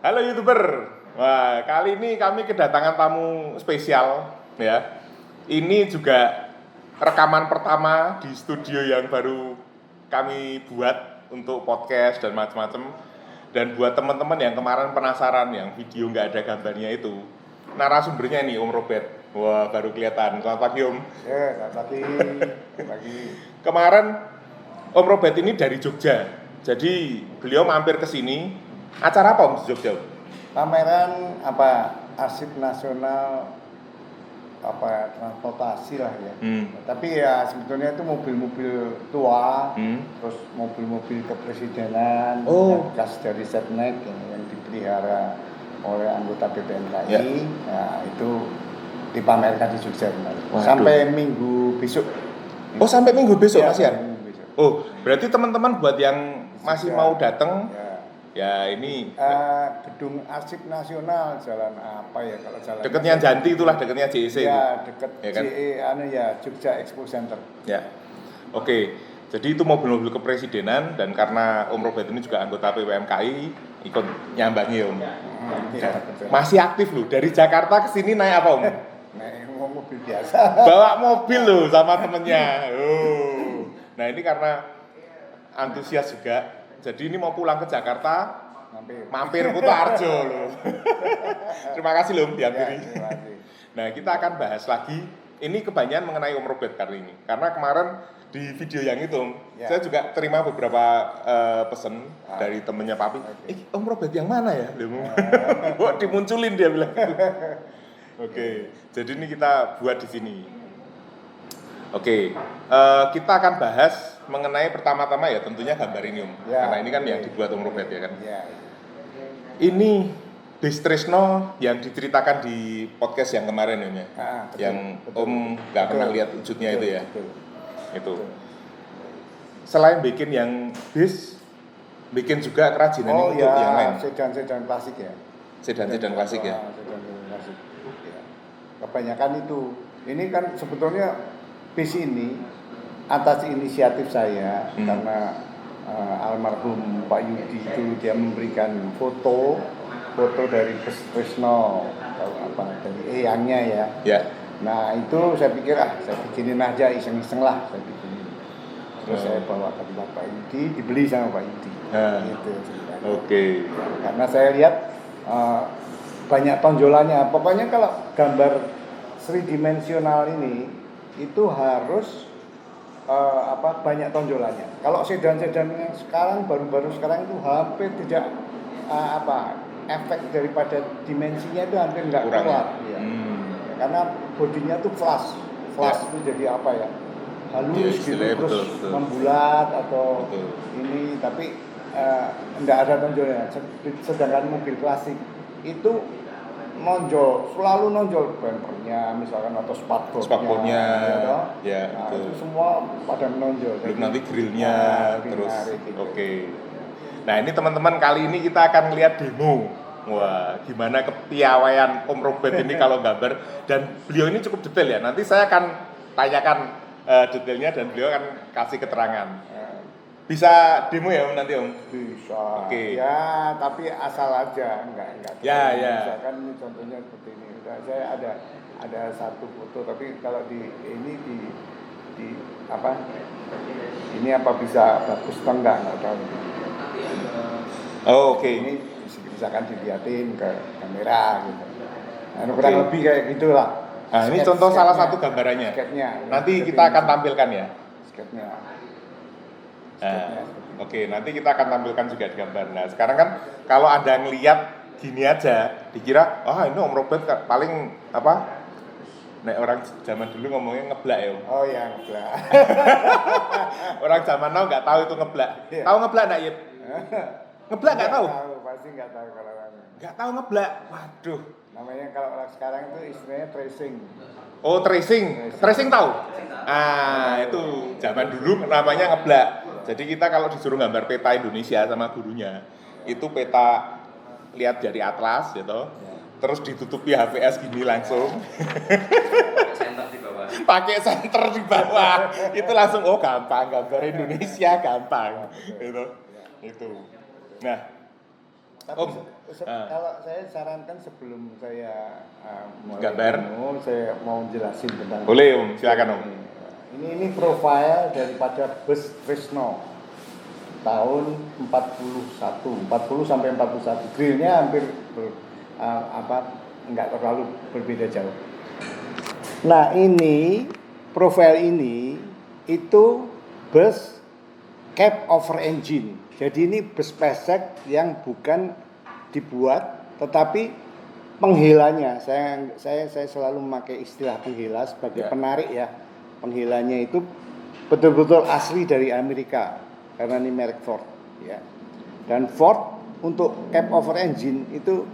Halo YouTuber. Wah, kali ini kami kedatangan tamu spesial ya. Ini juga rekaman pertama di studio yang baru kami buat untuk podcast dan macam-macam. Dan buat teman-teman yang kemarin penasaran yang video nggak ada gambarnya itu, narasumbernya ini Om Robert. Wah, baru kelihatan. Selamat pagi Om. Ya, pagi. Kemarin Om Robert ini dari Jogja. Jadi beliau mampir ke sini. Acara apa Om di Jogja? Pameran arsip nasional transportasi lah ya. Tapi ya sebetulnya itu mobil-mobil tua, terus mobil-mobil kepresidenan yang bekas dari Setnek yang dipelihara oleh anggota BPNKI. Ya. Nah, itu dipamerkan di Jogja kemarin. Sampai minggu besok. Oh, sampai minggu besok Mas ya? Minggu besok. Oh, berarti teman-teman buat yang masih mau datang ya ini gedung arsip nasional jalan apa ya kalau jalan dekatnya Janti itulah dekatnya JEC ya dekat ya kan? Jogja Expo Center Ya. Oke. Jadi itu mobil-mobil kepresidenan dan karena Om Robert ini juga anggota PWMKI ikut nyambangi Om. Masih aktif loh. Dari Jakarta ke sini naik apa Om? naik mobil biasa. Bawa mobil loh sama temennya. Oh. Nah, ini karena antusias juga. Jadi ini mau pulang ke Jakarta, mampir Kutoarjo loh. Terima kasih loh dihampiri. Nah, kita akan bahas lagi. Ini kebanyakan mengenai Om Robert kali ini. Karena kemarin di video yang itu, saya juga terima beberapa pesan dari temennya Papi. Om Robert yang mana ya? Kok dimunculin dia bilang gitu. Oke, jadi ini kita buat di sini. Oke, kita akan bahas mengenai pertama-tama ya tentunya gambar ini Om. Karena ini kan yang dibuat Om Robert ya kan. Ini Destresno yang diceritakan di podcast yang kemarin Om ya. Yang Om nggak pernah lihat wujudnya itu ya. Itu. Selain bikin yang bis, bikin juga kerajinan untuk yang lain. Sedan-sedan klasik ya. Sedan-sedan klasik ya. Sedan-sedan klasik. Ya. Kebanyakan itu. Ini kan sebetulnya bis ini atas inisiatif saya karena almarhum Pak Yudi itu dia memberikan foto dari Destresno dari eyangnya ya. Nah itu saya pikir saya bikinin aja iseng-iseng lah saya bikinin. Terus saya bawa ke tempat Pak Yudi, dibeli sama Pak Yudi. Gitu ceritanya. Oke. Karena saya lihat banyak tonjolannya. Pokoknya kalau gambar tridimensional ini itu harus banyak tonjolannya. Kalau sedan-sedan yang sekarang baru-baru sekarang itu hampir tidak efek daripada dimensinya itu hampir nggak keluar. Ya. Karena bodinya tuh flash itu jadi halus gitu terus membulat atau ini tapi nggak ada tonjolannya. Sedangkan mobil klasik itu selalu nonjol bumpernya misalkan atau spakbornya nah, itu semua pada menonjol. Belum nanti grillnya terus gitu. Oke. Nah ini teman-teman kali ini kita akan lihat demo. Wah gimana kepiawaian Om Robert ini kalau gambar. Dan beliau ini cukup detail ya. Nanti saya akan tanyakan detailnya dan beliau akan kasih keterangan. Bisa demo ya Om nanti Om? Bisa. Oke. Ya, tapi asal aja, enggak. Ya. Misalkan ini contohnya seperti ini. Saya ada satu foto, tapi kalau ini bisa bagus atau enggak tahu. Oke. Ini misalkan dilihatin ke kamera gitu. Nah, kurang lebih kayak gitulah. Nah, ini contoh salah satu gambarannya. Nanti kita akan tampilkan ya. Sketnya. Oke, nanti kita akan tampilkan juga di gambar. Nah, sekarang kan kalau Anda ngelihat gini aja, dikira, ini Om Robert paling nek orang zaman dulu ngomongnya ngeblak ya. Oh ya, ngeblak. Orang zaman now nggak tahu itu ngeblak. Tahu ngeblak nggak Yip? Ngeblak nggak tahu? Pasti nggak tahu kalau orang. Nggak tahu ngeblak. Waduh. Namanya kalau orang sekarang itu istilahnya tracing. Oh, tracing. Tracing tahu? Itu zaman dulu namanya ngeblak. Jadi kita kalau disuruh gambar peta Indonesia sama gurunya, itu peta lihat dari atlas gitu. Terus ditutupi HVS gini langsung. Pakai senter di bawah. Itu langsung gampang gambar Indonesia gampang. Itu. Nah, Tapi kalau saya sarankan sebelum saya mulai Gambar. saya mau jelasin tentang. Boleh Om, silakan Om. Ini profil daripada bus Trisno tahun 40 sampai 41. Grillnya hampir enggak terlalu berbeda jauh. Nah, ini profil ini itu bus cab over engine. Jadi ini bus pesek yang bukan dibuat tetapi penghilanya. Saya selalu memakai istilah penghila sebagai penarik ya. Penghilanya itu betul-betul asli dari Amerika karena ini merek Ford ya. Dan Ford untuk cab over engine itu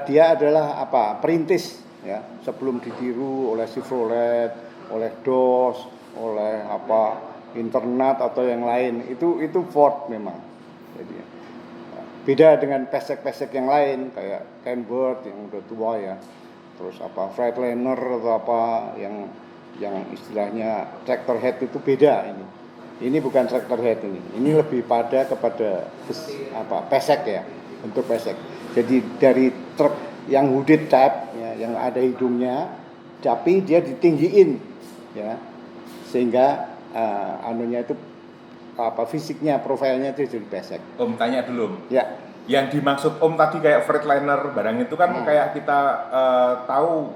dia adalah perintis ya, sebelum ditiru oleh Chevrolet, oleh Dodge, oleh Internet atau yang lain. Itu Ford memang. Jadi beda dengan pesek-pesek yang lain kayak Kenworth yang udah tua ya. Terus Freightliner atau yang istilahnya tractor head itu beda ini. Ini bukan tractor head ini. Ini lebih kepada pesek ya, bentuk pesek. Jadi dari truk yang hooded type ya, yang ada hidungnya, tapi dia ditinggiin ya. Sehingga itu fisiknya, profilnya itu jadi pesek. Om tanya dulu. Ya. Yang dimaksud Om tadi kayak Freightliner barang itu kan kayak kita tahu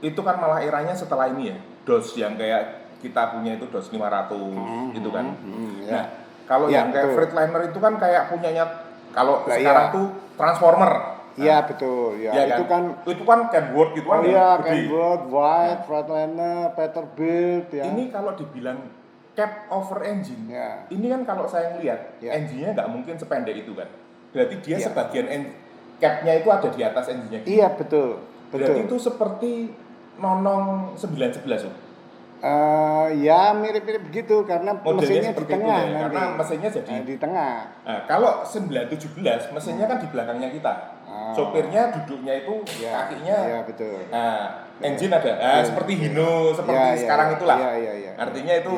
itu kan malah eranya setelah ini ya. Dodge yang kayak kita punya itu Dodge 500 gitu kan. Ya. Nah, kalau yang kayak Freightliner itu kan kayak punyanya kalau sekarang tuh Transformer. Iya betul, ya. Itu kan Kenworth gitu kan. Iya, Kenworth, White, Freightliner, Peterbilt ya. Ini kalau dibilang cab over engine, ini kan kalau saya lihat engine-nya nggak mungkin sependek itu kan. Berarti dia sebagian cabnya itu ada di atas engine-nya. Iya betul. Berarti itu seperti nonong 911 Om. Ya mirip-mirip begitu karena modelnya mesinnya di tengah ya, karena mesinnya jadi di tengah. Nah, kalau 917 mesinnya kan di belakangnya kita. Sopirnya duduknya itu kakinya. Iya betul. Nah, engine ada. Seperti Hino seperti sekarang itulah. Artinya itu.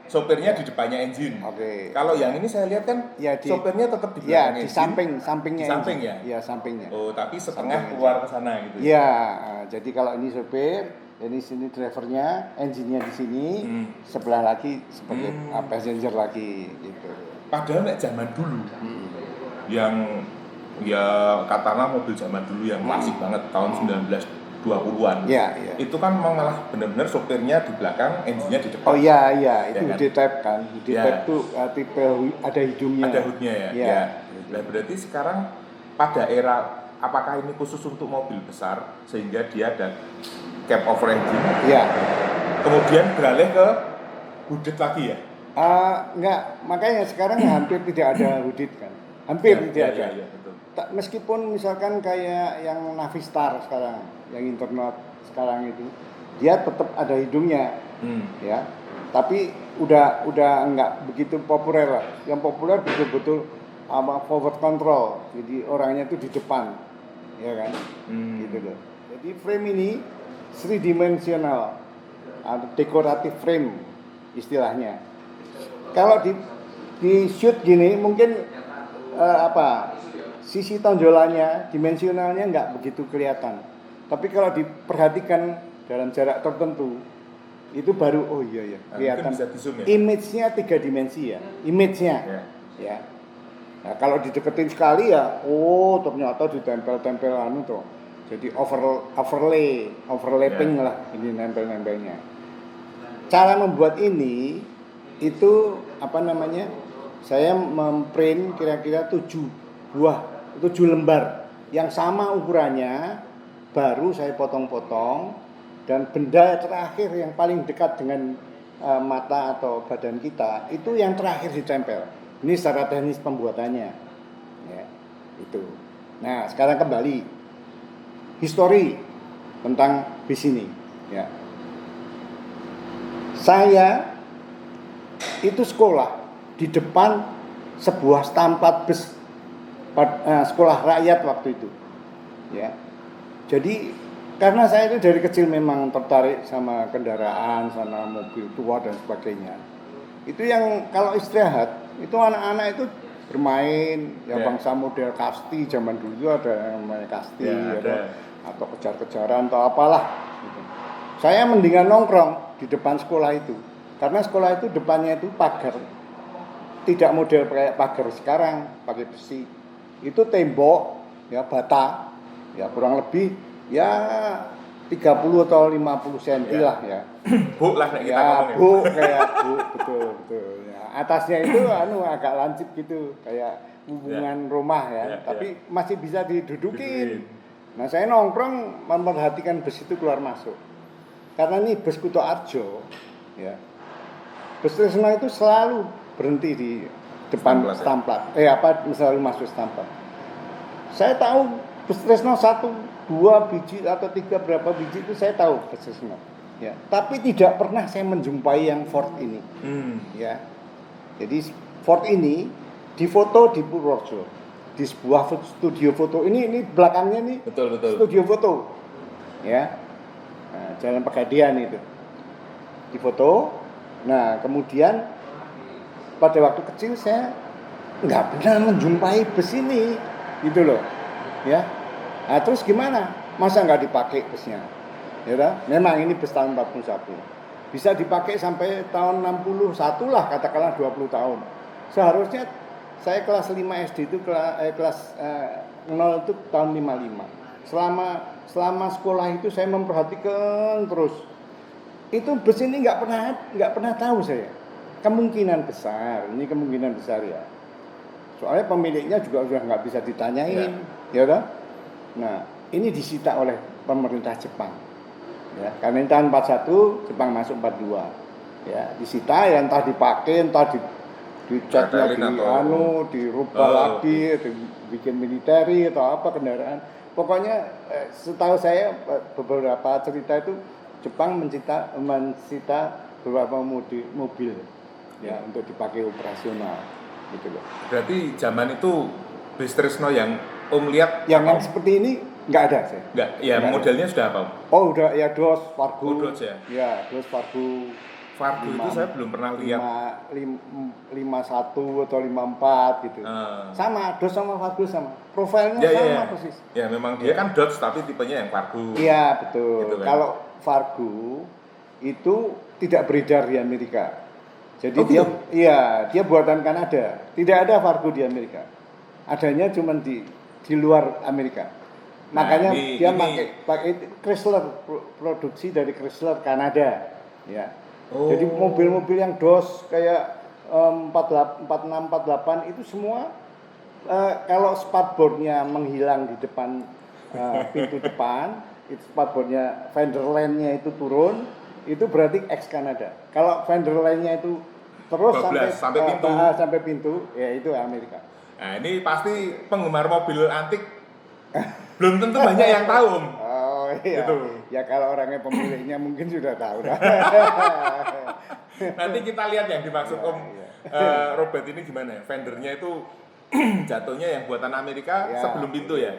Sopirnya di depannya engine. Oke. Kalau yang ini saya lihat kan sopirnya tetap di belakang engine. Di sampingnya. Di samping ya? Iya, sampingnya. Oh, tapi setengah keluar ke sana gitu. Iya, jadi kalau ini sopir, ini sini drivernya, engine-nya di sini, sebelah lagi sebagai passenger lagi gitu. Padahal nek zaman dulu yang ya katakanlah mobil zaman dulu yang klasik banget tahun 1920-an. Itu kan malah benar-benar sopirnya di belakang, engine-nya di depan. Oh iya, itu kan? D-type kan. D-type itu tipe ada hidungnya. Ada hoodnya ya. Nah, berarti sekarang pada era apakah ini khusus untuk mobil besar sehingga dia ada cab over engine? Iya. Kemudian beralih ke hooded lagi ya? Enggak, makanya sekarang hampir tidak ada hooded kan. Hampir tidak ada. Iya, betul. Meskipun misalkan kayak yang Navistar sekarang, yang Internet sekarang itu, dia tetap ada hidungnya, ya. Tapi udah enggak begitu populer lah. Yang populer betul-betul forward control, jadi orangnya itu di depan, ya kan, gitu loh. Jadi frame ini 3-dimensional, dekoratif frame istilahnya. Kalau di shoot gini mungkin sisi tonjolannya, dimensionalnya nggak begitu kelihatan. Tapi kalau diperhatikan dalam jarak tertentu, itu baru kelihatan. Image-nya 3 dimensi ya, image-nya. Ya. Nah, kalau dideketin sekali ya, ternyata ditempel-tempel tuh. Jadi overlapping lah ini nempel-nempelnya. Cara membuat ini itu saya memprint kira-kira 7 lembar yang sama ukurannya, baru saya potong-potong, dan benda terakhir yang paling dekat dengan mata atau badan kita itu yang terakhir ditempel. Ini secara teknis pembuatannya ya, itu. Nah sekarang kembali histori tentang bis ini ya. Saya itu sekolah di depan sebuah stampat bus sekolah rakyat waktu itu ya. Jadi karena saya itu dari kecil memang tertarik sama kendaraan, sama mobil tua dan sebagainya. Itu yang kalau istirahat itu anak-anak itu bermain ya, Ya. bangsa model kasti, zaman dulu ada yang namanya kasti Ya, ada. atau kejar-kejaran atau apalah gitu. Saya mendingan nongkrong di depan sekolah itu, karena sekolah itu depannya itu pagar, tidak model kayak pagar sekarang pakai besi, itu tembok ya, bata ya, kurang lebih ya 30 atau 50 cm Ya. lah ya. Bu lah nek kita Ya, ngomong ya. bu, kayak bu, betul, betul. Ya, atasnya itu agak lancip gitu, kayak hubungan rumah ya, Ya, tapi masih bisa didudukin. Dudukin. Nah, saya nongkrong memperhatikan bus itu keluar masuk. Karena ini bus Kuto Arjo, ya. Bus Tresno itu selalu berhenti di depan Stamplat. Selalu masuk Stamplat. Saya tahu bus Tresno 1, 2 biji atau 3 berapa biji itu saya tahu bus Tresno. Ya, tapi tidak pernah saya menjumpai yang Ford ini. Ya. Jadi Ford ini difoto di Purworejo, di sebuah studio foto. Ini belakangnya nih. Betul. Studio foto. Ya. Nah, Jalan Pegadian itu. Difoto. Nah, kemudian pada waktu kecil saya nggak pernah menjumpai bus ini, gitu loh. Ya. Nah, terus gimana? Masa nggak dipakai busnya? Ya udah, memang ini bus tahun 41. Bisa dipakai sampai tahun 61 lah, katakanlah 20 tahun. Seharusnya saya kelas 5 SD itu kelas 0 itu tahun 55. Selama sekolah itu saya memperhatikan terus. Itu bus ini nggak pernah tahu saya. Kemungkinan besar ya. Soalnya pemiliknya juga sudah nggak bisa ditanyain, ya udah. Nah, ini disita oleh pemerintah Jepang. Ya, karena ini tahun 41, Jepang masuk 42. Ya, disita ya, entah dipakai, entah dicatnya dirubah lagi, dibikin militeri atau apa kendaraan. Pokoknya setahu saya beberapa cerita itu Jepang mencita beberapa mobil ya untuk dipakai operasional gitu loh. Berarti zaman itu bus Tresno yang Om lihat yang seperti ini nggak ada saya. Nggak, ya nggak modelnya ada. Sudah apa? Oh udah ya DOS Fargo. Oh, DOS ya? Ya DOS Fargo. Fargo itu saya belum pernah lihat. 51 atau 54 gitu. Sama DOS sama Fargo sama. Profilnya sama persis. Ya memang dia kan Dodge tapi tipenya yang Fargo. Iya betul. Gitu kan? Kalau Fargo itu tidak beredar di Amerika. Jadi dia buatan Kanada. Tidak ada Fargo di Amerika. Adanya cuma di luar Amerika. Makanya dia pakai Chrysler, produksi dari Chrysler Kanada. Ya. Jadi mobil-mobil yang DOS kayak 4648 itu semua kalau spatboardnya menghilang di depan pintu depan, itu spatboardnya fender line-nya itu turun, itu berarti ex Kanada. Kalau fender line-nya itu terus sampai pintu, ya itu Amerika. Nah ini pasti penggemar mobil antik belum tentu banyak yang tahu Om. Oh iya. Gitu. Ya kalau orangnya pemiliknya mungkin sudah tahu dah. Nanti kita lihat yang dimaksud Om Robert ini gimana ya? Fendernya itu jatuhnya yang buatan Amerika sebelum pintu ya?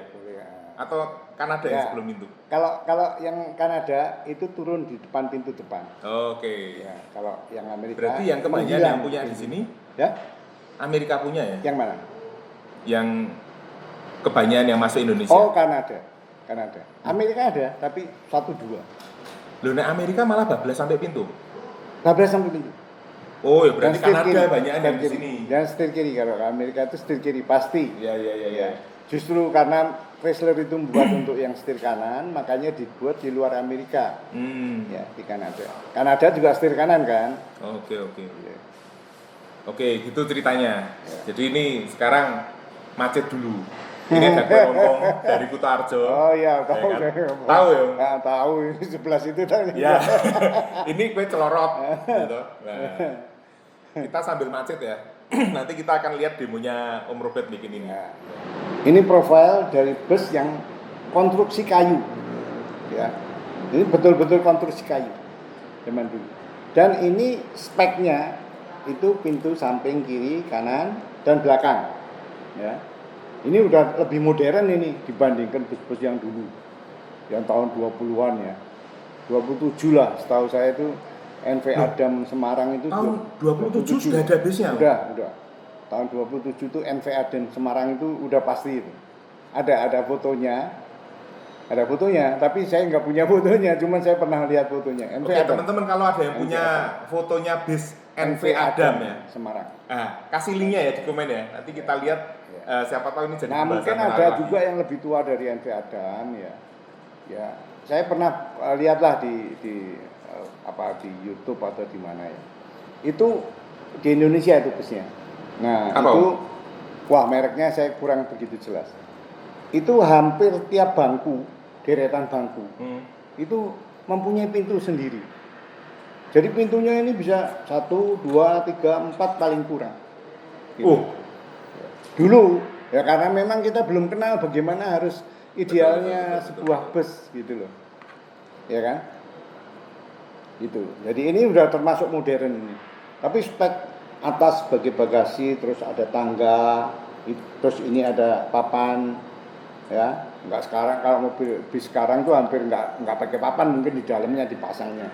Atau Kanada yang sebelum pintu? Kalau yang Kanada itu turun di depan pintu depan. Oke. Ya, kalau yang Amerika. Berarti yang kebanyakan yang punya di sini? Ya. Amerika punya ya? Yang mana? Yang kebanyakan yang masuk Indonesia. Oh, Kanada. Amerika ada, tapi 1-2. Loh, nah Amerika malah bablas sampai pintu. Bablas sampai pintu. Oh, ya berarti Kanada kiri, banyak yang di sini. Dan setir kiri, kalau Amerika itu setir kiri pasti. Iya. Justru karena Chrysler itu membuat untuk yang setir kanan, makanya dibuat di luar Amerika. Ya, di Kanada. Kanada juga setir kanan kan? Oke. Oke, gitu ceritanya. Jadi ini sekarang macet dulu. Ini ada kue lontong dari Kutoarjo. Oh iya, tahu ya kan? saya. Tahu ya? Nah, tahu ini sebelah situ tadi. Ya. Ini kue celorot gitu. Nah, kita sambil macet ya. Nanti kita akan lihat demonya Om Robert bikin ini. Nah, ini profil dari bus yang konstruksi kayu. Ya. Ini betul-betul konstruksi kayu. Zaman dulu. Dan ini speknya itu pintu samping, kiri, kanan, dan belakang. Ya. Ini udah lebih modern ini dibandingkan bus-bus yang dulu. Yang tahun 20-an ya. 27 lah setahu saya itu NV Adam Semarang itu tahun 27 sudah ada busnya? Udah. tahun 27 itu NVA dan Semarang itu udah pasti itu. Ada fotonya. Ada fotonya, tapi saya nggak punya fotonya, cuman saya pernah lihat fotonya. Oke, teman-teman kalau ada yang punya fotonya bis NV Adam ya, Semarang. Kasih linknya ya di komen ya. Nanti kita lihat siapa tahu ini jadi Nah, pembahasan mungkin menarik ada lagi. juga yang lebih tua dari NV Adam ya. Ya, saya pernah lihatlah di YouTube atau di mana ya. Itu di Indonesia itu busnya. Nah, Apa? itu wah mereknya saya kurang begitu jelas. Itu hampir tiap bangku, deretan bangku, itu mempunyai pintu sendiri. Jadi pintunya ini bisa 1, 2, 3, 4 paling kurang. Gitu. Dulu ya karena memang kita belum kenal bagaimana harus idealnya sebuah bus gitu loh. Ya kan? Gitu. Jadi ini udah termasuk modern ini. Tapi spek atas sebagai bagasi, terus ada tangga, terus ini ada papan, ya. Enggak sekarang kalau mobil bis sekarang tuh hampir enggak pakai papan, mungkin di dalamnya dipasangnya.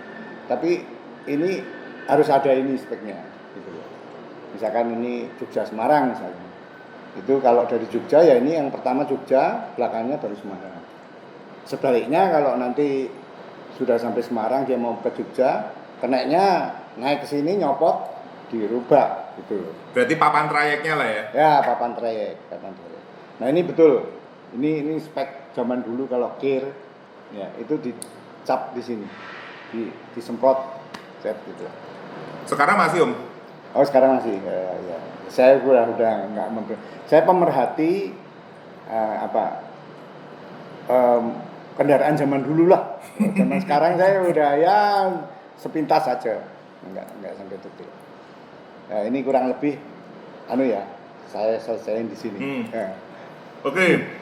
Tapi ini harus ada ini speknya, gitu loh. Misalkan ini Jogja Semarang misalnya. Itu kalau dari Jogja ya ini yang pertama Jogja, belakangnya baru Semarang. Sebaliknya kalau nanti sudah sampai Semarang dia mau ke Jogja, kenaiknya naik ke sini nyopot dirubah gitu. Berarti papan trayeknya lah ya. Ya, papan trayek. Nah, ini betul. Ini spek zaman dulu kalau kir ya itu dicap di sini. Disemprot set gitu. Sekarang masih, Om? Oh, sekarang masih. Ya. Saya udah enggak saya pemerhati kendaraan zaman dulu lah. Zaman sekarang saya udah ya sepintas saja, enggak sampai detail. Nah, ini kurang lebih saya selesaiin di sini. Ya. Oke.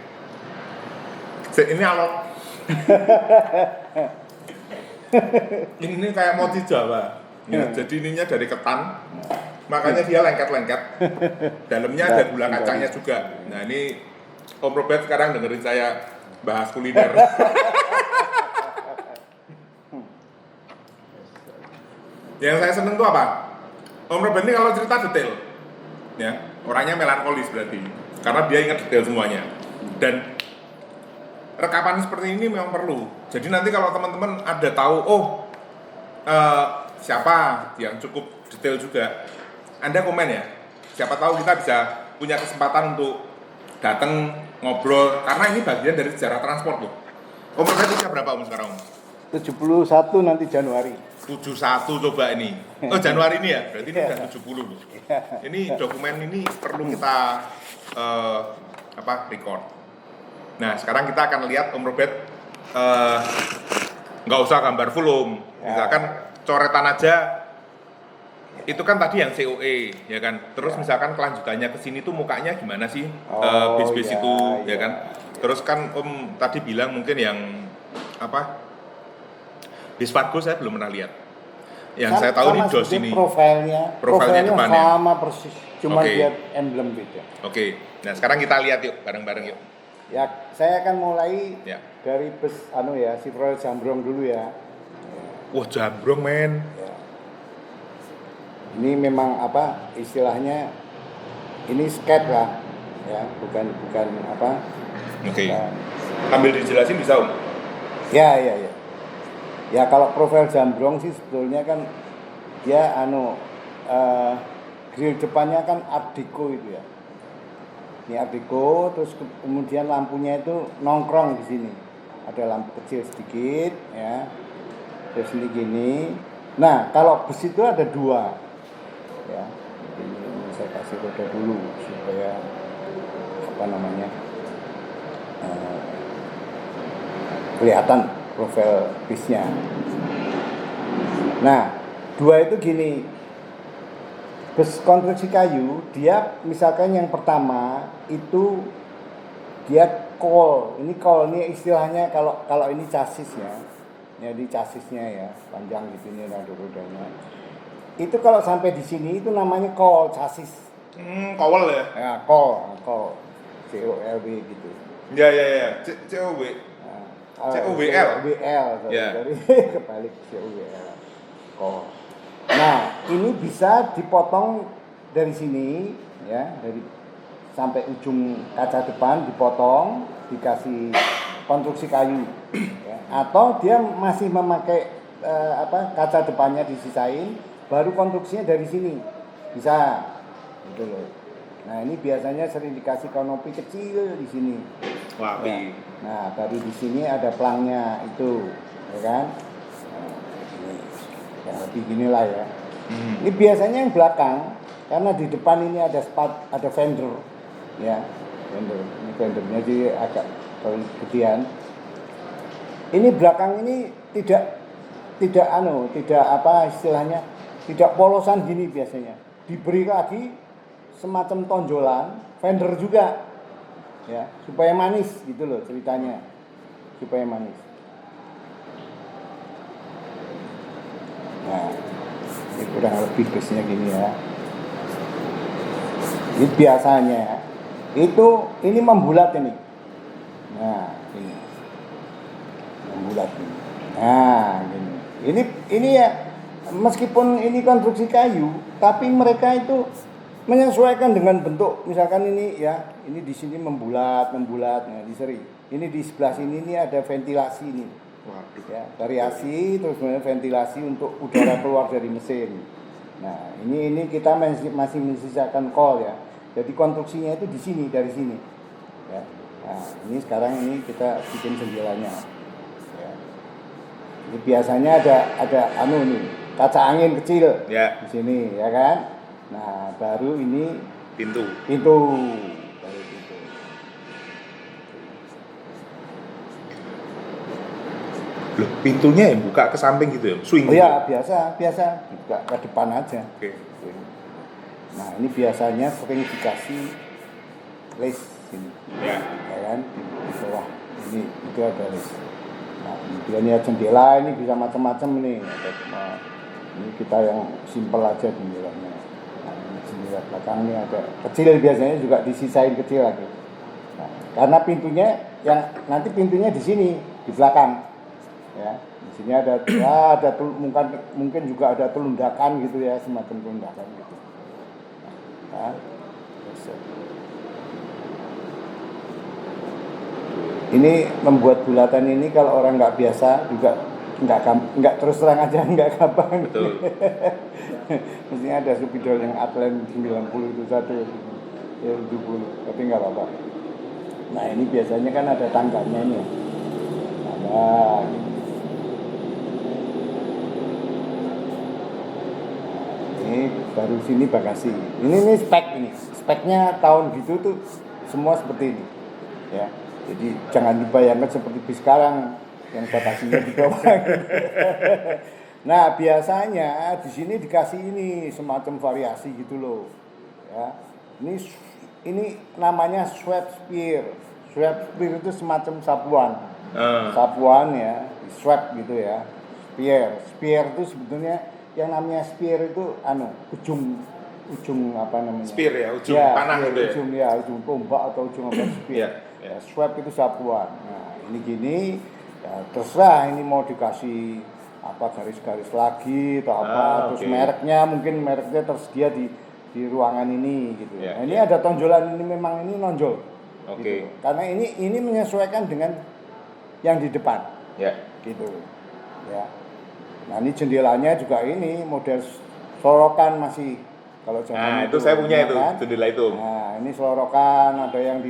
Ini alot. Ini kayak motif Jawa. Ya, jadi ininya dari ketan. Makanya dia lengket-lengket. Dalamnya ada gula kacangnya juga. Nah, ini Om Robert sekarang dengerin saya bahas kuliner. Yang saya seneng tuh apa? Om Robert ini kalau cerita detail, ya orangnya melankolis berarti, karena dia ingat detail semuanya. Dan rekapan seperti ini memang perlu. Jadi nanti kalau teman-teman ada tahu, siapa yang cukup detail juga, Anda komen ya. Siapa tahu kita bisa punya kesempatan untuk datang ngobrol, karena ini bagian dari sejarah transport loh. Om Robert usia berapa Om sekarang Om? 71 nanti Januari. 71 coba ini. Oh, Januari ini ya? Berarti ini udah 70 loh. Ini dokumen ini perlu kita record. Nah, sekarang kita akan lihat Om Robert nggak usah gambar full Om. Misalkan coretan aja. Itu kan tadi yang COE, ya kan. Terus misalkan kelanjutannya ke sini tuh mukanya gimana sih? Bis-bis itu, ya kan. Terus kan Om tadi bilang mungkin yang bis Fargo saya belum pernah lihat. Yang saya tahu ini dos ini. Profilnya depannya sama persis, cuma dia emblem beda. Oke. Nah, sekarang kita lihat yuk bareng-bareng yuk. Ya, saya akan mulai dari bus Chevrolet Jambrong dulu ya. Wah, Jambrong men. Ya. Ini memang istilahnya ini skate lah, ya, bukan Oke. Ambil dijelasin bisa Om? Ya. Ya kalau profil Jambrong sih sebetulnya kan dia grill depannya kan Art Deco itu ya. Ini Art Deco, terus kemudian lampunya itu nongkrong di sini. Ada lampu kecil sedikit ya. Terus ini gini. Nah, kalau bus itu ada 2. Ya. Ini saya kasih roda dulu supaya kelihatan profil bisnya. Nah, 2 itu gini. Bus konstruksi kayu, dia misalkan yang pertama itu dia kol. Ini istilahnya kalau ini chasisnya. Jadi chasisnya ya, panjang gitu ini ada rodanya. Itu kalau sampai di sini itu namanya kol chassis. Kowel ya? Ya, kol. COLW gitu. Ya. COW. COWL. Dari kebalik COWL. Kol. Nah, ini bisa dipotong dari sini ya, dari sampai ujung kaca depan dipotong, dikasih konstruksi kayu ya. Atau dia masih memakai kaca depannya disisain, baru konstruksinya dari sini bisa gitu loh. Nah ini biasanya sering dikasih kanopi kecil di sini. Wah, Ya. Nah baru di sini ada pelangnya itu, ya kan? Nah, ini yang lebih gini lah ya. Ini biasanya yang belakang, karena di depan ini ada fender, ya fender. Ini fendernya jadi agak gedean. Ini belakang ini tidak apa istilahnya, tidak polosan gini biasanya. Diberi lagi semacam tonjolan, fender juga, ya supaya manis gitu loh ceritanya, supaya manis. Nah, ini kurang lebih biasanya gini ya. Ini biasanya ini membulat ini. Nah, ini membulat ini. Nah, ini ya meskipun ini konstruksi kayu, tapi mereka itu menyesuaikan dengan bentuk. Misalkan ini ya, ini di sini membulat, nah diseri. Ini di sebelah sini ini ada ventilasi ini. Waduh. Ya, variasi terus kemudian ventilasi untuk udara keluar dari mesin. Nah, ini kita masih menyisakan kol ya. Jadi konstruksinya itu di sini, dari sini. Ya. Nah, ini sekarang ini kita bikin jendelanya. Ya. Ini biasanya ada nih, kaca angin kecil Ya. di sini, ya kan? Nah, baru ini Pintu. baru pintu. Loh, pintunya yang buka ke samping gitu ya? Swing. Oh ya, biasa buka ke depan aja. Oke. Nah, ini biasanya sering dikasih lace ini. Ya. Ya kan? Di bawah ini itu ada lace. Nah, kemudian ya jendela ini bisa macam-macam nih. Ini kita yang simpel aja jendelanya. Nah, ini jendela belakang ini ada kecil, biasanya juga disisain kecil lagi. Nah, karena pintunya nanti pintunya di sini, di belakang. Ya, di sini ada mungkin juga ada telundakan gitu ya, semacam telundakan gitu. Nah, ini membuat bulatan ini kalau orang nggak biasa juga nggak terus terang aja nggak gampang. Betul. Mestinya ada supidol yang Atlan 90 itu satu ya 70, tapi nggak apa-apa. Nah ini biasanya kan ada tangganya ini. Nah, gitu. Ini baru sini bagasi. Ini speknya tahun gitu tuh semua seperti ini. Ya. Jadi jangan dibayangkan seperti bis sekarang yang bagasinya di bawah. Nah, biasanya di sini dikasih ini semacam variasi gitu loh. Ya. Ini namanya swap spear. Swap spear itu semacam sapuan. Sapuan ya, swap gitu ya. Spear itu sebetulnya yang namanya spear itu ujung apa namanya? Spear ya, ujung panah gitu ya. Ujung tombak atau ujung apa spear. Ya, swap itu sapuan. Nah, ini gini ya, terserah ini mau dikasih apa garis-garis lagi atau apa, terus mereknya tersedia di ruangan ini gitu. Nah, ini ada tonjolan, ini memang ini nonjol. Gitu. Karena ini menyesuaikan dengan yang di depan. Ya. Gitu. Ya. Nah, ini jendelanya juga ini model sorokan masih kalau zaman itu saya punya itu kan? jendela itu. Nah, ini sorokan ada yang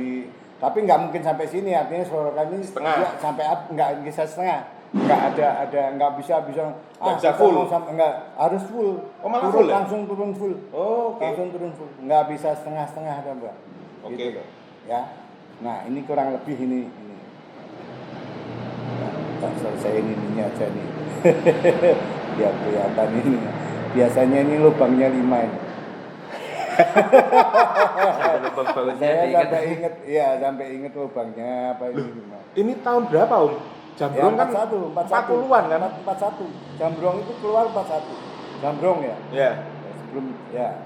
tapi nggak mungkin sampai sini, artinya sorokan ini setengah. Sampai nggak bisa setengah. Nggak bisa full. Nggak harus full. Oh, malah full ya? Langsung turun full. Oh, okay. Langsung turun full. Nggak bisa setengah-setengah ada, Mbak. Oke. Gitu, ya. Nah, ini kurang lebih ini. Nah, selesai ini aja nih. Biar kelihatan ini. Biasanya ini lubangnya 5 ini. Saya sampai inget lubangnya apa ini. Ini tahun berapa, Om? Jambrong ya, 40-an kan? 41. Jambrong itu keluar 41. Jambrong ya? Iya. Sebelum ya.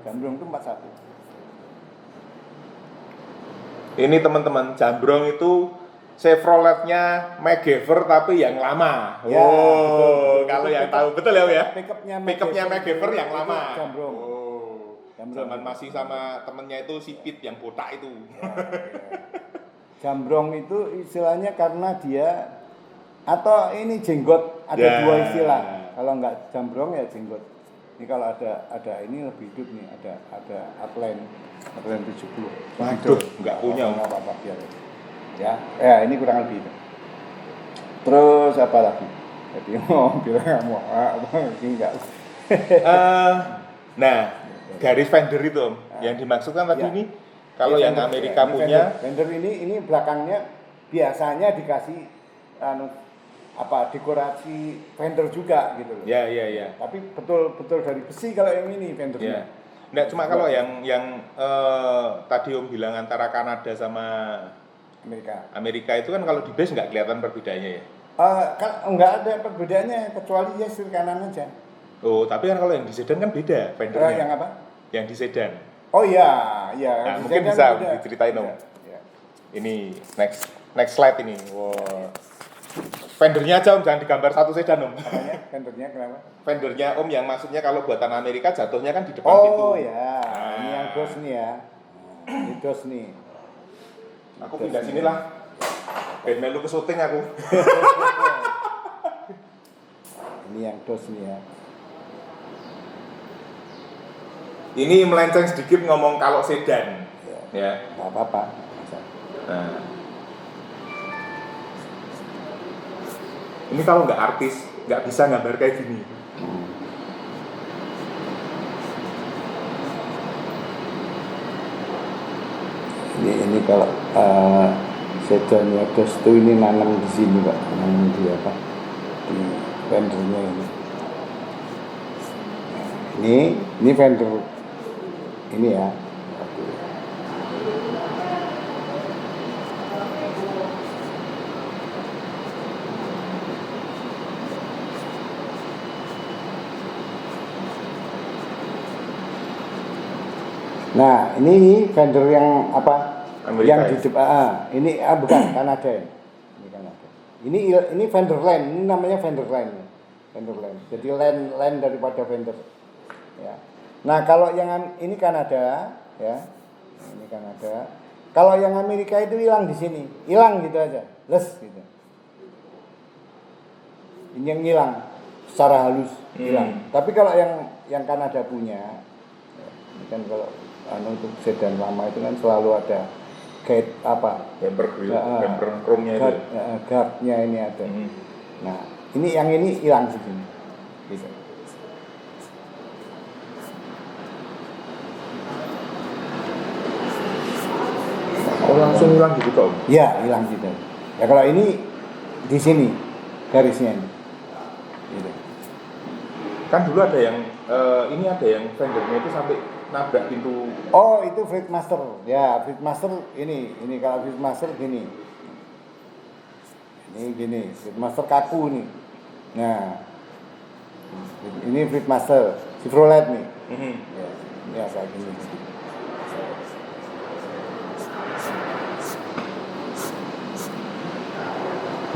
Jambrong itu 41. Ini teman-teman, Jambrong itu Chevroletnya MacGyver tapi yang lama. Ya, betul. Kalau yang tahu betul ya, Om ya? Pickupnya MacGyver yang lama. Jambrong. Oh. Zaman masih sama temennya itu si Pit yang botak itu. Ya. Jambrong itu istilahnya karena dia atau ini jenggot, ada Ya. dua istilah. Kalau nggak jambrong ya jenggot. Ini kalau ada ini lebih hidup nih, ada Upland 70. Waduh, nggak punya. Nggak apa-apa biar. Ya, ini kurang lebih itu. Terus apa lagi? Jadi mobil mau ini enggak. Nah, garis fender itu Om, yang dimaksudkan tadi Ya. ini kalau Ya, yang fender, Amerika ya, ini punya fender ini belakangnya biasanya dikasih dekorasi fender juga gitu loh. ya. Tapi betul dari besi kalau yang ini fendernya. Ya. Nggak, cuma kalau yang tadi Om bilang antara Kanada sama Amerika itu kan kalau di base nggak kelihatan perbedaannya ya. Enggak ada perbedaannya kecuali ya setir kanan aja. Oh, tapi kan kalau yang di sedan kan beda fendernya. Yang apa? Yang di sedan. Oh iya. Nah, Di mungkin sedan bisa beda. diceritain Om. Iya. Ini next slide ini. Wow. Fendernya aja Om, jangan digambar satu sedan Om. Apanya? Fendernya kenapa? Fendernya Om yang maksudnya kalau buatan Amerika jatuhnya kan di depan pintu. Oh ya, ini yang dos nih ya. Ini dos nih. Aku pindah sini lah. Ben melu ke syuting aku. Ini yang dos nih ya. Ini melenceng sedikit ngomong kalau sedan. Ya. Nggak apa-apa. Nah. Ini kalau nggak artis, nggak bisa gambar kayak gini. Ini kalau sedannya dos itu ini nanam di sini Pak, nanam di apa? Di fendernya ini. Ini fender ini ya. Nah, ini fender yang apa? Amerika yang ya? di depan. Ini bukan Kanada ya. Ini Kanada. Ini Fenderland, ini namanya Fenderland. Fenderland. Jadi land daripada fender. Ya. Nah, kalau yang ini Kanada, ya. Ini Kanada. Kalau yang Amerika itu hilang di sini. Hilang gitu aja. Les gitu. Ini yang hilang secara halus hilang. Tapi kalau yang Kanada punya, ya, ini kan kalau untuk sedan lama itu kan selalu ada guide apa? Bumper chrome-nya itu. Guardnya ini ada. Nah, yang ini hilang di sini. Gitu. Oh, langsung hilang gitu Om. Ya, hilang gitu. Ya kalau ini di sini garisnya ini. Gitu. Kan dulu ada yang ini ada yang fendernya itu sampai nabrak pintu. Oh, itu Fleetmaster. Ya, Fleetmaster ini kalau Fleetmaster gini. Ini gini, Fleetmaster kaku nih. Nah, ini Fleetmaster Chevrolet nih. Ya, ini agak gini.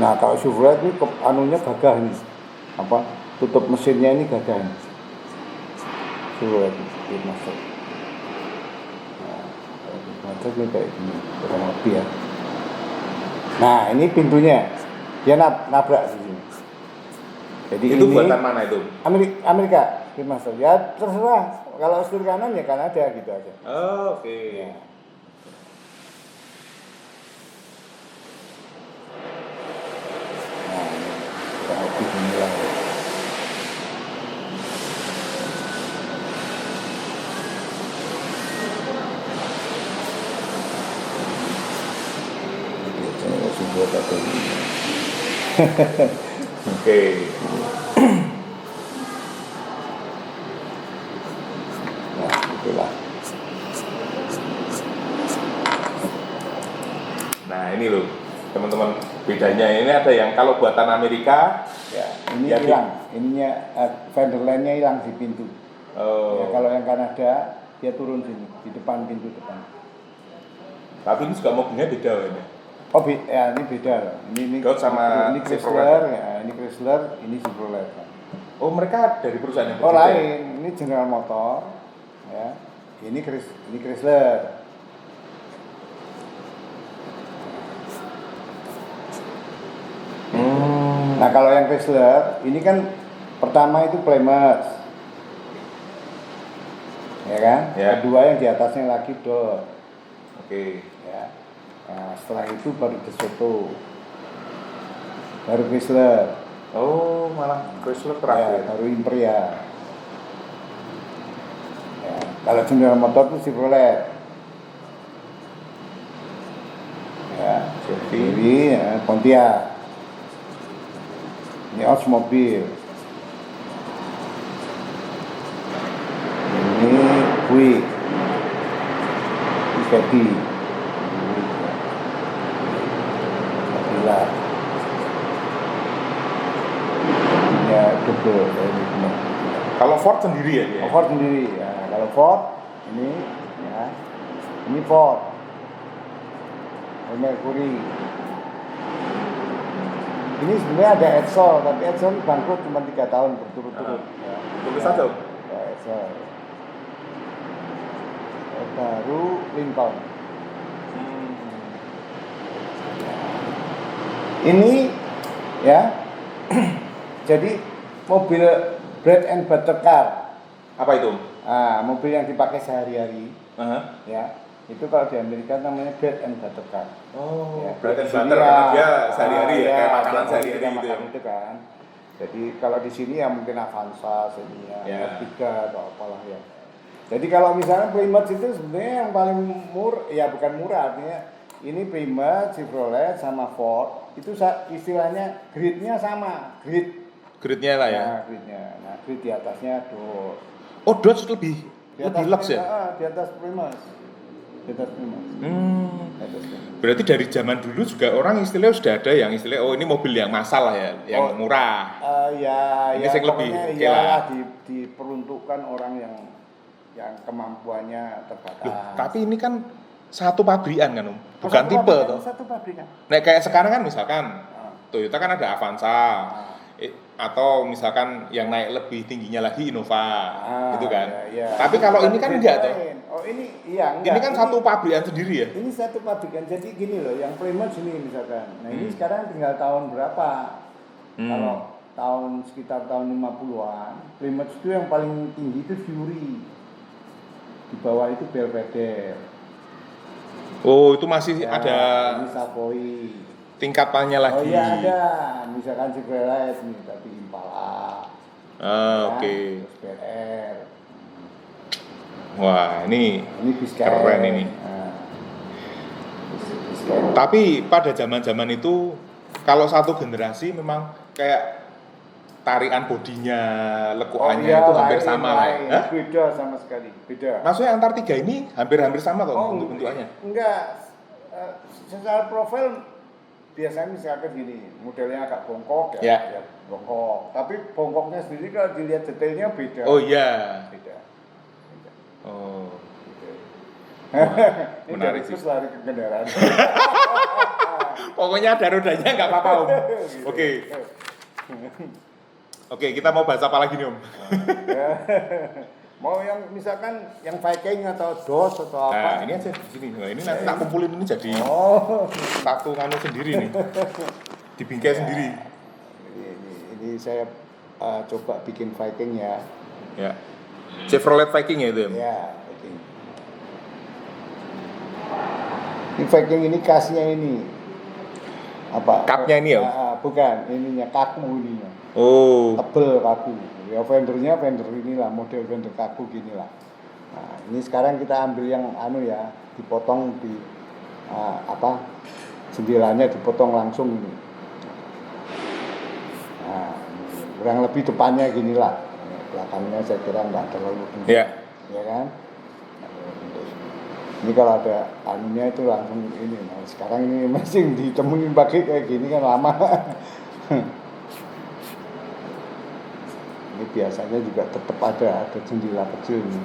Nah, kalau Chevrolet ini anunya gagah ini. Apa? Tutup mesinnya ini gagah ini. Chevrolet Fleetmaster. Ini kayak gini, kurang lebih ya. Nah, ini pintunya, dia nabrak di sini. Jadi itu ini buatan mana itu? Amerika, Fleetmaster. Ya terserah. Kalau setir kanan ya Kanada gitu aja. Oh, oke. Ya. Nah, ini kurang lebih gini lah. Oke. Nah, itulah. Nah, ini loh, teman-teman, bedanya ini ada yang kalau buatan Amerika, Ya, ini ya, hilang. Ininya Fenderlandnya hilang di pintu. Oh. Ya, kalau yang Kanada dia turun sini di depan pintu depan. Tapi ini juga mobilnya beda loh ini. Oh, ya ini beda loh. Ini Goat sama ini Chrysler, Chevrolet. ya, ini Chrysler, ini Chevrolet. Oh, mereka dari perusahaan yang Oh berbeda. lain, ini General Motor, ya. Ini Chrysler. Nah kalau yang Chrysler ini kan pertama itu Plymouth, ya kan? Ya. Kedua yang di atasnya lagi Dodge. Oke. Ya. Nah, setelah itu baru DeSoto, baru Chrysler. Oh, malah Chrysler Ya, terakhir. baru Imperial. Ya, kalau General Motor itu Chevrolet. Ya, Chevy. ya, Pontiac. Ini Oldsmobile. Ini Buick. Ini Chevy. Cadillac. Ya, double. Ini benar. Kalau Ford sendiri ya dia? Ford sendiri. Ya, kalau Ford ini, ya, ini Ford. Ini Mercury. Ini sebenarnya ada Edsel, tapi Edsel bangkrut cuma 3 tahun berturut-turut. Ya. Tulis saja. Ya, Edsel. Baru Lincoln. Ini ya, jadi mobil bread and butter car. Apa itu? Mobil yang dipakai sehari-hari. Aha. Ya, itu kalau di Amerika namanya bread and butter car. Oh, Ya, bread and di sini butter karena dia sehari-hari ya, kayak makanan ada sehari-hari kita gitu ya. makan itu kan. Jadi kalau di sini ya mungkin Avanza, Xenia, Ya. Ertiga atau apalah ya. Jadi kalau misalnya Plymouth itu sebenarnya yang paling ya bukan murah, artinya ini Plymouth, Chevrolet sama Ford itu istilahnya gridnya sama, Grade-nya lah ya. Nah, gridnya. Nah, grid di atasnya Dodge. Oh, Dodge lebih lux ya? Di atas Plymouth. Di atas Plymouth. Di atas Plymouth. Berarti dari zaman dulu juga orang istilahnya sudah ada yang istilahnya oh ini mobil yang masalah ya, yang murah. Ya, Ini ya sing lebih, pokoknya oke ya lah. diperuntukkan orang yang kemampuannya terbatas. Loh, tapi ini kan satu pabrikan kan Om, bukan Satu tipe pabrikan, toh. Satu pabrikan. Nah kayak sekarang kan misalkan Toyota kan ada Avanza, atau misalkan yang naik lebih tingginya lagi Innova, gitu kan. Ya. Tapi kalau ini kan enggak toh. Oh ini iya enggak. Ini kan satu pabrikan sendiri ya. Ini satu pabrikan. Jadi gini loh, yang Plymouth sini misalkan. Nah ini sekarang tinggal tahun berapa? Kalau sekitar tahun 50-an, Plymouth itu yang paling tinggi itu Fury. Di bawah itu Belvedere. Oh itu masih Ya, ada ini Savoy. tingkatannya lagi. Oh iya ada, misalkan Chevrolet nih, tapi Impala. Oke. Terus BR. Wah ini Biscayne. keren ini. Biscayne. Tapi pada zaman-zaman itu kalau satu generasi memang kayak tarikan bodinya, lekuannya itu hampir sama lah. lain. Hah? Beda sama sekali, beda. Maksudnya antar tiga ini hampir-hampir sama kok bentukannya. Enggak. Secara profil biasanya misalkan gini, modelnya agak bongkok ya, bongkok. Tapi bongkoknya sendiri kalau dilihat detailnya beda. Oh iya. Beda. Oh. Ini Menarik dari sih. terus lari ke kendaraan. Pokoknya ada rodanya nggak apa-apa Om. Oke. Oke, kita mau bahas apa lagi nih Om? Mau yang misalkan yang Viking atau DOS atau Nah apa? ini aja di sini. Nah, ini nanti tak kumpulin ini jadi satu nganu sendiri nih. Dibingkai sendiri. Ini saya coba bikin Viking ya. Ya. Chevrolet Viking ya itu ya? Ya, Viking. Ini Viking ini kasnya ini apa? Cupnya ini ya? Bukan, ininya kaku ininya. Oh. Tebel kaku. Ya fendernya fender inilah, model fender kaku gini lah. Nah, ini sekarang kita ambil yang ya, dipotong di jendelanya dipotong langsung ini. Nah, kurang lebih depannya gini lah. Belakangnya saya kira nggak terlalu tinggi. Ya. Ya kan? Ini kalau ada anunya itu langsung ini. Nah, sekarang ini masih ditemuin pakai kayak gini kan lama. Ini biasanya juga tetap ada jendela kecil ini.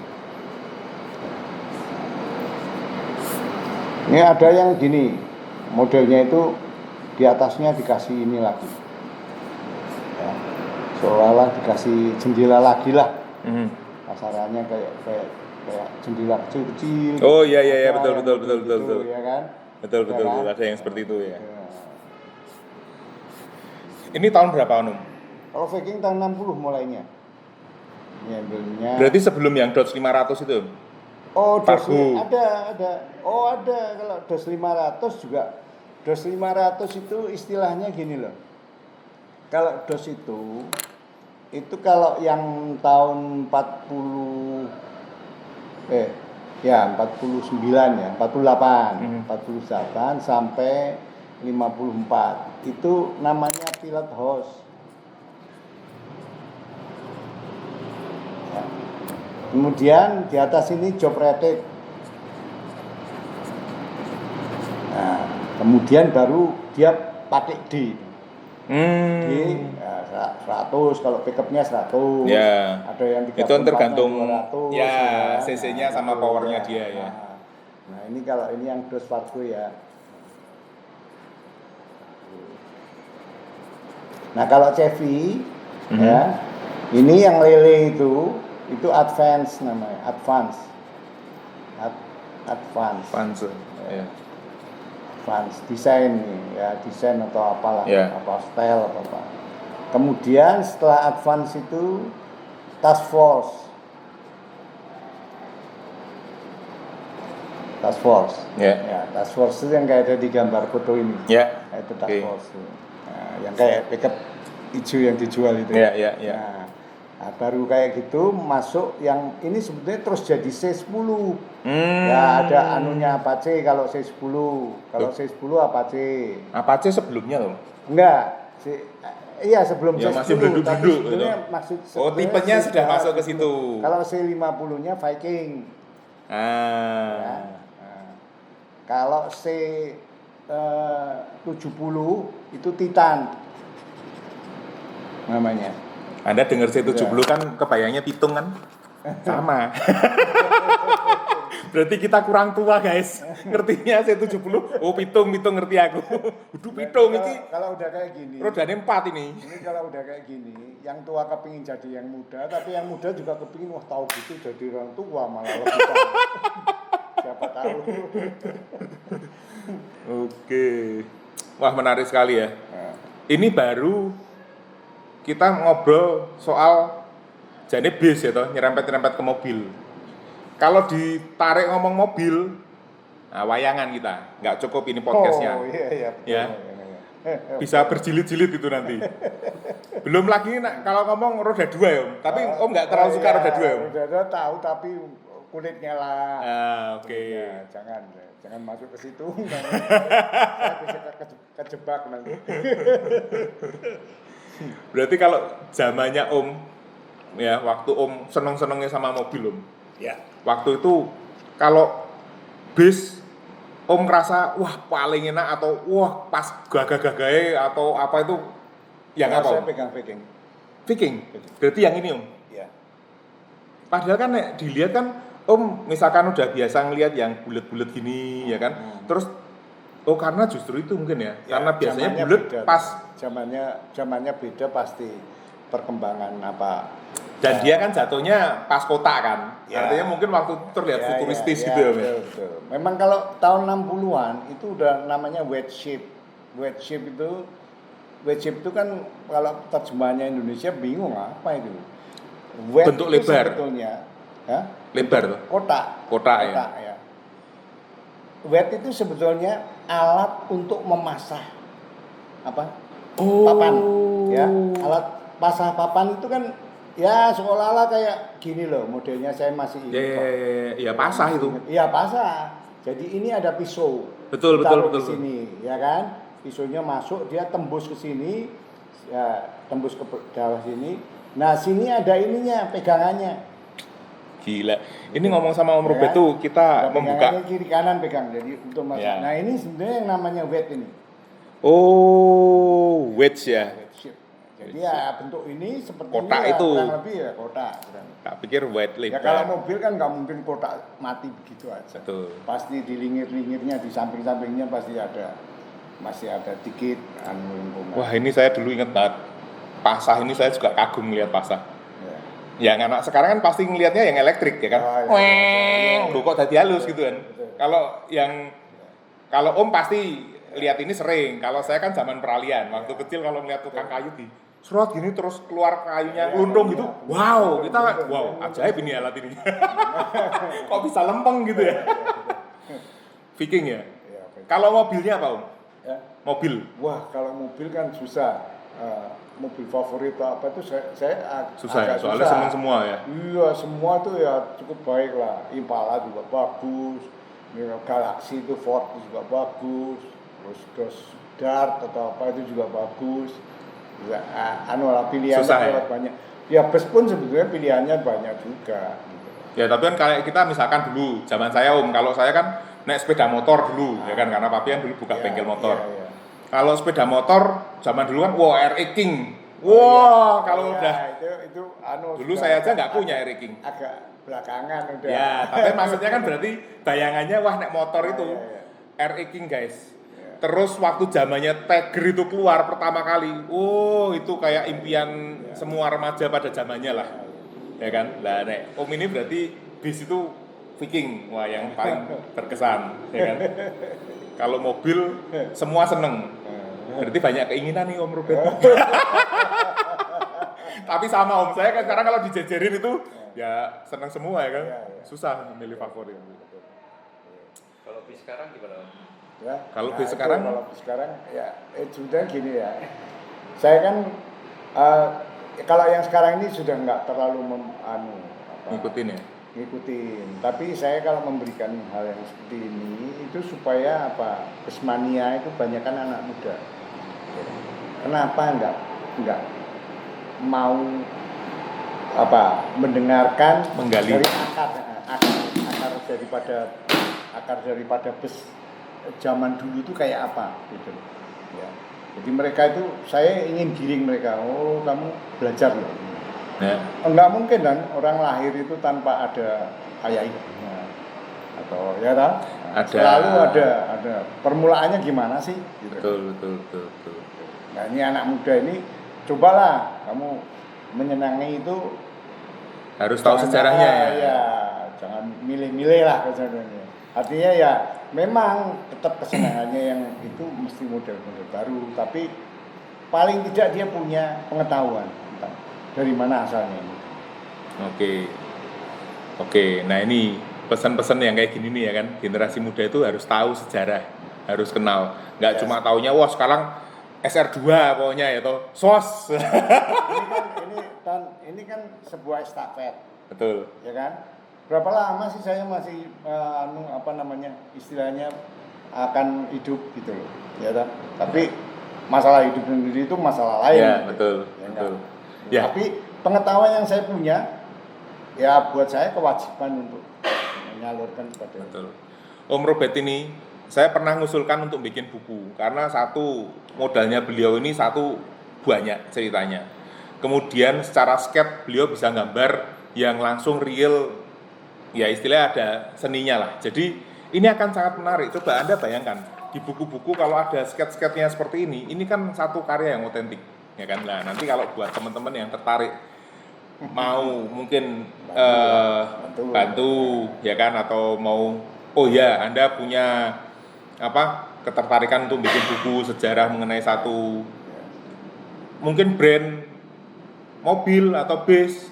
Ini ada yang gini, modelnya itu di atasnya dikasih ini lagi, ya, seolah-olah dikasih jendela lagi lah. Kasarannya kayak kayak jendela kecil-kecil. Oh iya Ada betul yang betul gitu, ya kan? betul Ya kan? ada yang seperti itu ya. Ya. Ini tahun berapa Om? Kalau Viking tahun 60 mulainya. Ngambilnya. Berarti sebelum yang Dodge 500 itu? Oh, Fargo. ada. Oh, ada. Kalau DOS 500 juga. DOS 500 itu istilahnya gini loh. Kalau DOS itu kalau yang tahun 49 ya, 48 sampai 54 itu namanya pilot house. Ya. Kemudian di atas ini job rated. Nah, kemudian baru dia pakai D. D ya, 100 kalau pickupnya 100. Ya. Ada yang 34 Itu tergantung 200, ya cc-nya sama gitu, powernya dia ya. Nah, ini kalau ini yang DOS Fargo ya. Nah, kalau Chevy ya, ini yang lele itu advance namanya, advance Ya. advance desain nih ya, desain atau apalah, Ya. apa style atau apa. Kemudian setelah advance itu task force. Ya. Ya, task force itu yang kayak ada di gambar foto ini. Ya. Nah, itu task force. Nah, yang kayak pickup hijau yang dijual itu. Ya. Nah, baru kayak gitu masuk yang ini sebetulnya terus jadi C10. Ya, ada anunya Apache kalau C10. Kalau C10 Apache. Apache sebelumnya loh. Enggak. Iya, sebelum Ya, C10. masih berduduk Tapi gitu. sebetulnya maksud Oh, tipenya sudah masuk ke situ. Kalau C50-nya Viking. Ya. Nah, kalau C70 itu Titan namanya. Anda dengar C70 kan kebayangnya pitung kan? Sama. Berarti kita kurang tua guys. Ngertinya C70. Oh pitung ngerti aku. Udah pitung iki. Kalau udah kayak gini. Rodane 4 ini. Ini kalau udah kayak gini, yang tua kepingin jadi yang muda, tapi yang muda juga kepingin wah tahu gitu jadi orang tua malah lebih tahu. Siapa tahu. Oke. Wah menarik sekali ya. Nah. Ini baru kita ngobrol soal jane bis ya toh, nyerempet-nyerempet ke mobil. Kalau ditarik ngomong mobil, nah wayangan kita, nggak cukup ini podcastnya. Oh iya betul. Ya. Bisa berjilid-jilid itu nanti. Belum lagi kalau ngomong roda 2 ya, tapi Om nggak terlalu suka roda 2 ya. Roda 2 tahu tapi kulitnya lah. Oke. Ya, jangan masuk ke situ. Saya bisa kejebak nanti. Berarti kalau zamannya Om, ya waktu Om seneng-senengnya sama mobil Om. Ya. Waktu itu kalau bis Om ngerasa wah paling enak atau wah pas gagah-gagahe atau apa itu yang apa? Saya Om? pegang Viking. Viking. Berarti yang ini Om. Iya. Padahal kan dilihat kan Om misalkan udah biasa ngelihat yang bulat-bulat gini ya kan. Terus oh karena justru itu mungkin ya. Karena biasanya bulat pas zamannya beda pasti perkembangan apa. Dan dia kan jatuhnya pas kota kan. Ya. Artinya mungkin waktu itu terlihat futuristis gitu ya. Betul. Memang kalau tahun 60-an itu udah namanya wedge shape. Wedge shape itu kan kalau terjemahannya Indonesia bingung apa itu. Wedge bentuk itu lebar. Sebetulnya, ya? Lebar tuh. Kotak ya. Wedge itu sebetulnya alat untuk memasah papan. Ya, alat pasah papan itu kan ya seolah-olah kayak gini loh modelnya saya masih ingat. Ya pasah itu. Iya pasah. Jadi ini ada pisau. Betul. Di sini, ya kan? Pisaunya masuk, dia tembus ke sini, ya tembus ke bawah sini. Nah sini ada ininya, pegangannya. Gila. Ini ngomong sama Om Robert Ya. tuh kita Ada membuka. pegangannya kiri kanan pegang, jadi untuk masuk. Ya. Nah ini sebenarnya yang namanya wedge ini. Oh, wedge ya. Wedge shape. Jadi ya bentuk ini seperti Kotak ini ya, itu. kurang lebih ya kotak. Tak pikir wedge Ya lebar. kalau mobil kan nggak mungkin kotak mati begitu aja. Betul. Pasti di linggir-linggirnya, di samping-sampingnya pasti masih ada dikit lingkungan. Wah, ini saya dulu inget banget. Pasah ini saya juga kagum melihat pasah. Ya. yang anak sekarang kan pasti ngelihatnya yang elektrik ya kan. Oh, iya. Loh kok tadi halus gitu kan. Betul. Kalau Om pasti lihat ini sering. Kalau saya kan zaman peralihan. Waktu kecil kalau ngeliat tukang kayu di serot gini terus keluar kayunya luntung gitu. Wow, kita wow, ajaib ini alat ini. Kok bisa lempeng gitu ya? Viking ya. Iya, betul. Kalau mobilnya apa Om? Ya. Mobil. Wah, kalau mobil kan susah. Mobil favorit apa itu saya Susah ya, agak soalnya susah. seneng semua ya. Iya, semua tuh ya cukup baik lah. Impala juga bagus, Galaxy itu Ford juga bagus, terus Dart atau apa itu juga bagus. Ya, lah pilihannya Susah ya? banyak. Ya bus pun sebetulnya pilihannya banyak juga. Gitu. Ya tapi kan kayak kita misalkan dulu zaman saya Om, kalau saya kan naik sepeda motor dulu ya kan karena papi kan dulu buka bengkel motor. Iya. Kalau sepeda motor zaman dulu kan RE King. Wah, kalau udah itu dulu saya aja nggak punya RE King. agak belakangan udah. Ya, tapi maksudnya kan berarti bayangannya wah naik motor itu RE King guys. Terus waktu zamannya Tiger itu keluar pertama kali, itu kayak impian semua remaja pada zamannya lah, ya kan? Lah nek Om ini berarti bis itu Viking, wah yang paling berkesan, ya kan? Kalau mobil semua seneng, berarti banyak keinginan nih Om Robert. Tapi sama Om, saya kan sekarang kalau dijejerin itu ya seneng semua ya kan, susah milih favorit. Kalau bis sekarang gimana Om? Ya, kalau bis sekarang ya sudah gini ya. Saya kan kalau yang sekarang ini sudah nggak terlalu ngikutin ya. Ngikutin. Tapi saya kalau memberikan hal yang seperti ini itu supaya Kesmania itu banyak kan anak muda. Kenapa nggak mau mendengarkan menggali dari akar daripada bus zaman dulu itu kayak apa gitu ya. Jadi mereka itu saya ingin giring mereka, kamu belajar loh ya. Enggak mungkin kan orang lahir itu tanpa ada ayah ibunya atau ya kan selalu ada permulaannya gimana sih gitu. Betul. Nah ini anak muda ini cobalah kamu menyenangi itu harus tahu sejarahnya ya jangan milih-milih lah kesenangannya. Artinya ya memang tetap kesenangannya yang itu mesti model-model baru, tapi paling tidak dia punya pengetahuan tentang dari mana asalnya. Oke. Nah ini pesan-pesan yang kayak gini nih ya kan, generasi muda itu harus tahu sejarah, harus kenal. Nggak cuma taunya wah sekarang SR2 pokoknya ya toh, SOS. Ini kan sebuah estafet. Betul. Ya kan? Berapa lama sih saya masih istilahnya akan hidup gitu loh, ya kan? Tapi masalah hidup sendiri itu masalah lain. Ya, gitu. betul. Ya. Tapi pengetahuan yang saya punya, ya buat saya kewajiban untuk menyalurkan kepada. Betul. Om Robert ini, saya pernah ngusulkan untuk bikin buku karena satu modalnya beliau ini banyak ceritanya. Kemudian secara sketch beliau bisa gambar yang langsung real. Ya istilahnya ada seninya lah. Jadi ini akan sangat menarik. Coba Anda bayangkan di buku-buku kalau ada sketch-sketchnya seperti ini kan satu karya yang otentik, ya kan? Nah nanti kalau buat teman-teman yang tertarik mau mungkin bantu, ya kan? Atau mau Anda punya ketertarikan untuk bikin buku sejarah mengenai satu mungkin brand mobil atau bis.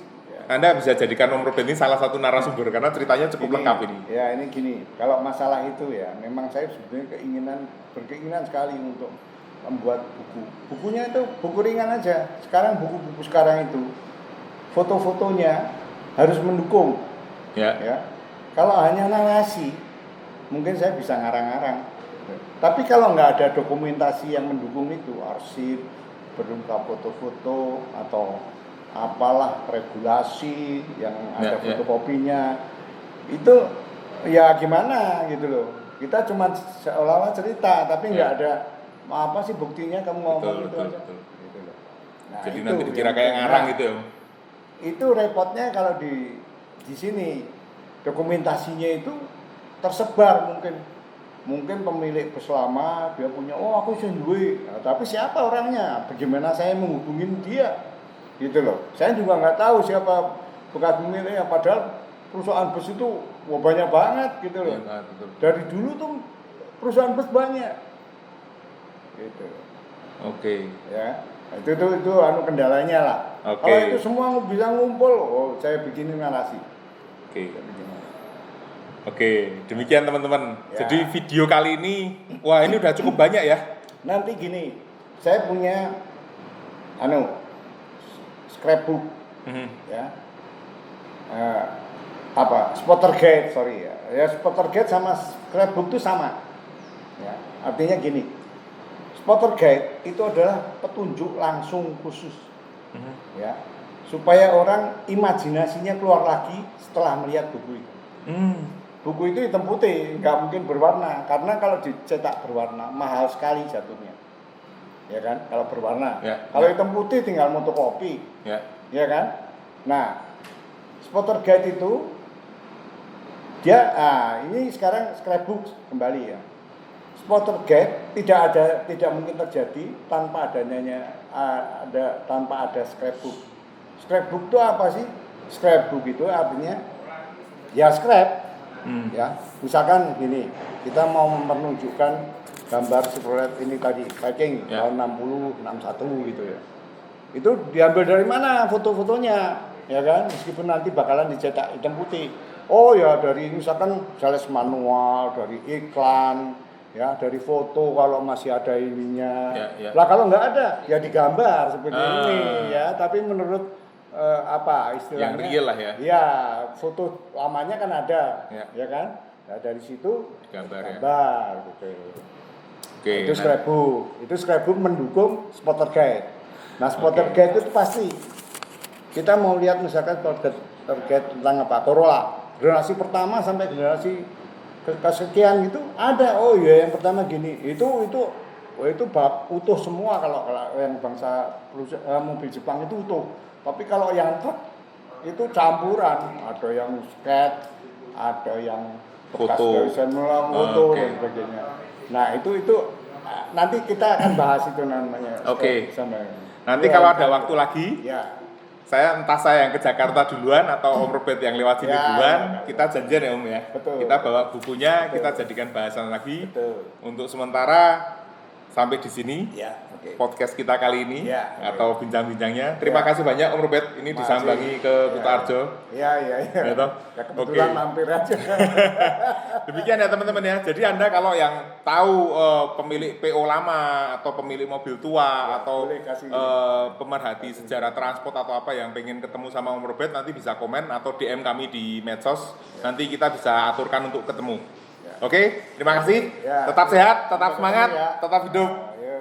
Anda bisa jadikan Om Robert ini salah satu narasumber karena ceritanya cukup lengkap ini. Ya ini gini, kalau masalah itu ya, memang saya sebenarnya berkeinginan sekali untuk membuat buku. Bukunya itu buku ringan aja. Sekarang buku-buku sekarang itu foto-fotonya harus mendukung. Ya. Kalau hanya narasi, mungkin saya bisa ngarang-ngarang. Tapi kalau nggak ada dokumentasi yang mendukung itu, arsip berupa foto-foto atau apalah regulasi yang ada fotokopinya itu ya gimana gitu loh. Kita cuma seolah-olah cerita tapi nggak ada apa sih buktinya kamu ngomong itu aja. Gitu loh. Nah, jadi nanti dikira kayak ngarang gitu ya. Itu repotnya kalau di sini dokumentasinya itu tersebar mungkin pemilik bus lama dia punya aku sendiri, tapi siapa orangnya? Bagaimana saya menghubungin dia? Gitu loh. Saya juga nggak tahu siapa bekas pemilik ya, padahal perusahaan bus itu wah banyak banget gitu loh. Iya, betul. Dari dulu tuh perusahaan bus banyak. Gitu. Oke. Ya. Itu anu kendalanya lah. Oke. Kalau itu semua bisa ngumpul, oh saya bikinin narasi. Oke. Oke, demikian teman-teman. Ya. Jadi video kali ini, wah ini udah cukup banyak ya. Nanti gini, saya punya anu scrapbook Mhm. ya. Spotter guide, sorry ya. Ya spotter guide sama scrapbook itu sama. Ya, artinya gini. Spotter guide itu adalah petunjuk langsung khusus Mhm. ya. Supaya orang imajinasinya keluar lagi setelah melihat buku itu. Buku itu hitam putih, nggak mungkin berwarna karena kalau dicetak berwarna mahal sekali jatuhnya, ya kan? Kalau berwarna, Ya, kalau ya. hitam putih tinggal fotokopi, Ya. ya kan? Nah, spotter guide itu dia, ini sekarang scrapbook kembali ya. Spotter guide tidak mungkin terjadi tanpa ada scrapbook. Scrapbook itu apa sih? Scrapbook itu artinya ya scrap. Ya, misalkan gini, kita mau menunjukkan gambar Chevrolet ini tadi, packing Ya. tahun 60, 61 gitu ya. Itu diambil dari mana foto-fotonya, ya kan? Meskipun nanti bakalan dicetak hitam putih. Oh ya dari misalkan sales manual, dari iklan, ya dari foto kalau masih ada ininya. Ya, ya. Lah kalau nggak ada, ya digambar seperti ini ya. Tapi menurut istilahnya Yang real lah ya. Iya, foto lamanya kan ada, Ya. ya kan? Nah, dari situ Gambar ya. gambar gitu. Oke. Itu scrapbook mendukung spotter guide. Nah, spotter guide itu pasti kita mau lihat misalkan spotter guide tentang apa? Corolla. Generasi pertama sampai generasi kesekian itu ada. Oh iya, yang pertama gini. Itu bab utuh semua kalau yang bangsa mobil Jepang itu utuh. Tapi kalau yang truk itu campuran, ada yang skate, ada yang bekas Foto. dari semula foto Oke. dan sebagainya. Nah itu nanti kita akan bahas itu namanya. Oke. Sama. Nanti Ya, kalau ada waktu lagi, ya, entah saya yang ke Jakarta duluan atau Om Robert yang lewat sini Ya, duluan, ya. kita janjian ya Om ya. Betul. Kita bawa bukunya, Betul. kita jadikan bahasan lagi. betul. Untuk sementara sampai di sini Ya, oke. podcast kita kali ini Ya, oke. atau bincang-bincangnya. Terima Ya. kasih banyak Om Robert. Ini Masih. disambangi ke Ya. Kutarjo. Iya. Ya, toh? Ya kebetulan Oke. mampir aja. Demikian ya teman-teman ya. Jadi Anda kalau yang tahu pemilik PO lama atau pemilik mobil tua Ya, atau boleh kasih. pemerhati sejarah transport atau apa yang pengen ketemu sama Om Robert, nanti bisa komen atau DM kami di medsos. Nanti kita bisa aturkan untuk ketemu. Ya. Oke, terima kasih. Ya. Tetap sehat, tetap Sampai semangat, ketemu ya. tetap hidup. Ayo.